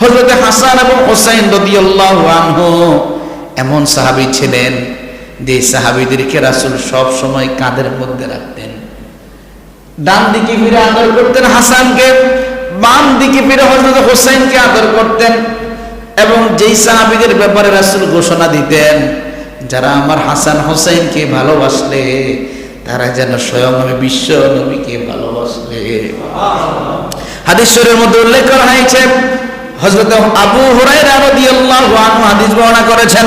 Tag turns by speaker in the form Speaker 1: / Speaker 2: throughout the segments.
Speaker 1: হযরত হাসান এবং হুসাইন রাদিয়াল্লাহু আনহু এমন সাহাবী ছিলেন যে সাহাবীদেরকে রাসূল সব সময় কাঁধের মধ্যে রাখতেন। ডান দিকে ফিরে আদর করতেন হাসানকে, বাম দিকে ফিরে হযরত হুসাইনকে আদর করতেন। এবং যেই সাহাবীদের ব্যাপারে রাসূল ঘোষণা দিতেন, যারা আমার হাসান হুসাইনকে ভালোবাসলে তারা যেন স্বয়ং আমি বিশ্ব নবীকে ভালোবাসলে। হাদিস শরীফের মধ্যে উল্লেখ করা হয়েছে, হযরত আবু হুরায়রা রাদিয়াল্লাহু আনহু হাদিস বর্ণনা করেছেন।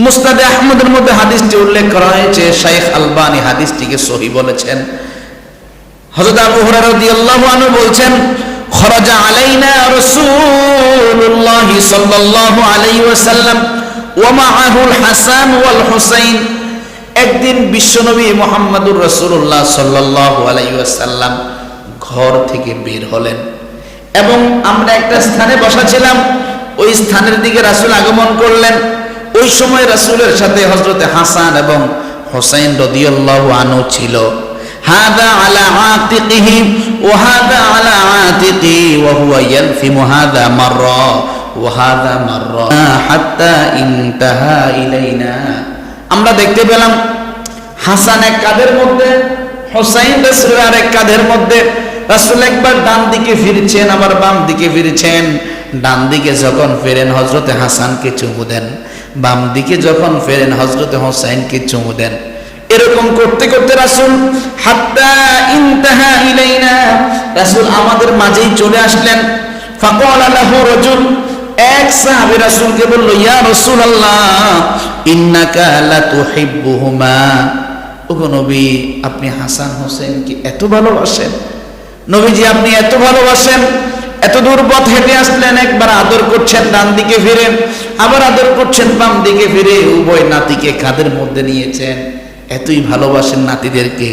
Speaker 1: মুসনাদ আহমদের মধ্যে হাদিসটি উল্লেখ করা হয়েছে, শাইখ আলবানী হাদিসটিকে সহিহ বলেছেন। হযরত আবু হুরায়রা রাদিয়াল্লাহু আনহু বলছেন, খরাজা আলাইনা রাসূলুল্লাহ সাল্লাল্লাহু আলাইহি ওয়াসাল্লাম ওয়া মাআহুল হাসান ওয়াল হুসাইন। একদিন বিশ্বনবী মুহাম্মদুর রাসূলুল্লাহ সাল্লাল্লাহু আলাইহি ওয়াসাল্লাম ঘর থেকে বের হলেন এবং আমরা একটা স্থানে বসা ছিলাম, ওই স্থানের দিকে রাসূল আগমন করলেন। ওই সময় রাসূলের সাথে হযরত হাসান এবং হুসাইন রাদিয়াল্লাহু আনহু ছিল। হাদা আলা আতিকিহি ওয়া হাদা আলা আতিকি ওয়া হুয়া ইয়ালফিমু হাদা মাররা ওয়া হাদা মাররা হাত্তা ইনতাহা ইলাইনা। আমরা দেখতে পেলাম হাসান এক কাঁধের মধ্যে, হুসাইন রাসূলের আরেক কাঁধের মধ্যে। রাসূল একবার ডান দিকে ফিরছেন, আবার বাম দিকে ফিরছেন। ডান দিকে যখন ফেরেন হযরতে হাসানকে চুমু দেন, বাম দিকে যখন ফেরেন হযরতে হুসাইনকে চুমু দেন। এরকম করতে করতে রাসূল হাত্তা ইনতাহা ইলাইনা, রাসূল আমাদের মাঝেই চলে আসলেন। ফাকালা লাহু রাজুল, এক সাহাবী রাসূলকে বলল, ইয়া রাসূলুল্লাহ ইন্নাকা লা তুহিব্বুহুমা। ওগো নবী, আপনি হাসান হোসেনকে এত ভালোবাসেন। নবীজি আপনি এত ভালোবাসেন, এত দূর পথ হেঁটে আসলেন, একবার আদর করছেন ডান দিকে ফিরে, আবার আদর করছেন বাম দিকে ফিরে, উভয় নাতিকে কাঁধের মধ্যে নিয়েছেন, এতই ভালোবাসেন নাতিদেরকে।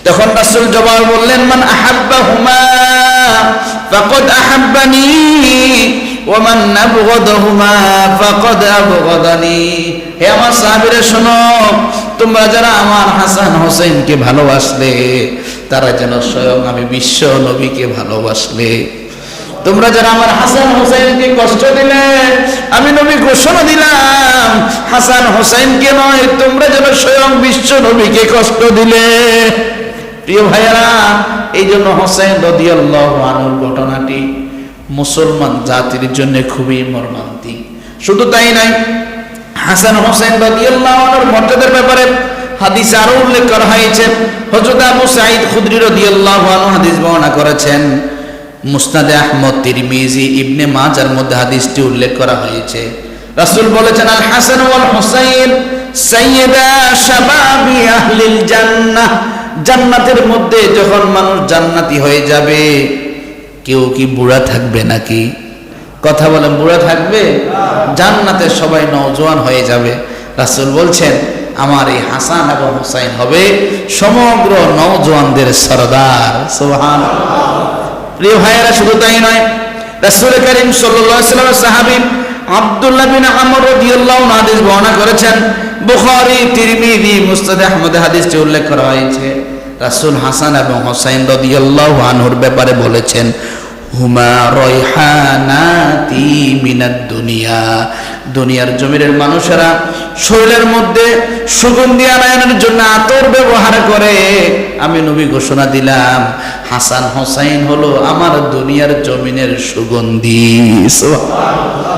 Speaker 1: তখন রাসূল জবাব বললেন, মান আহাব্বাহুমা ফাকাদ আহাব্বানি ওয়া মান আবগাদাহুমা ফাকাদ আবগাদানি। হে আমার সাহাবীরা শোনো, তোমরা যারা আমার হাসান হোসেনকে ভালোবাসলে তারা যেন স্বয়ং আমি বিশ্ব নবীকে ভালোবাসলে। তোমরা যারা আমার হাসান হোসেনকে কষ্ট দিলে, আমি নবী ঘোষণা দিলাম হাসান হোসেনকে নয়, তোমরা যেন স্বয়ং বিশ্ব নবীকে কষ্ট দিলে। প্রিয় ভাইয়েরা, এই জন্য হোসেন রাদিয়াল্লাহু আনহুর ঘটনাটি মুসলমান জাতির জন্য খুবই মর্মান্তিক। শুধু তাই নয়, হাসান হোসেন রাদিয়াল্লাহু আনহুর মর্যাদার ব্যাপারে হাদিসে আরো উল্লেখ করা হয়েছে। হযরত আবু সাঈদ খুদরি রাদিয়াল্লাহু আনহু হাদিস বর্ণনা করেছেন। মুসনাদে আহমদ, তিরমিজি, ইবনে মাজার মধ্যে হাদিসটি উল্লেখ করা হয়েছে। রাসূল বলেছেন, আল হাসান ওয়াল হুসাইন সাইয়্যিদা শাবাবি আহলিল জান্নাহ। জান্নাতের মধ্যে যখন মানুষ জান্নাতি হয়ে যাবে, কেউ কি বুড়া থাকবে নাকি? কথা বলেন, বুড়া থাকবে? জান্নাতে সবাই নওজোয়ান হয়ে যাবে। রাসূল বলছেন, আমার এই হাসান এবং হুসাইন হবে সমগ্র নওজোয়ানদের সরদার। সুবহানাল্লাহ। প্রিয় ভাইয়েরা, শুধু তাই নয়, রাসূল করিম সাল্লাল্লাহু আলাইহি ওয়াসাল্লামের সাহাবী আব্দুল্লাহ বিন আমর রাদিয়াল্লাহু আনহু হাদিস বর্ণনা করেছেন। বুখারী, তিরমিজি, মুসনাদ আহমদে হাদিসটি উল্লেখ করা হয়েছে। রাসূল হাসান এবং হুসাইন রাদিয়াল্লাহু আনহুর ব্যাপারে বলেছেন, হুমা রায়হানাতি মিনাদ দুনিয়া। দুনিয়ার জমিনের মানুষেরা শরীরের মধ্যে সুগন্ধি আনায়নের জন্য আতর ব্যবহার করে। আমি নবী ঘোষণা দিলাম হাসান হোসাইন হলো আমার দুনিয়ার জমিনের সুগন্ধি। সুবহানাল্লাহ।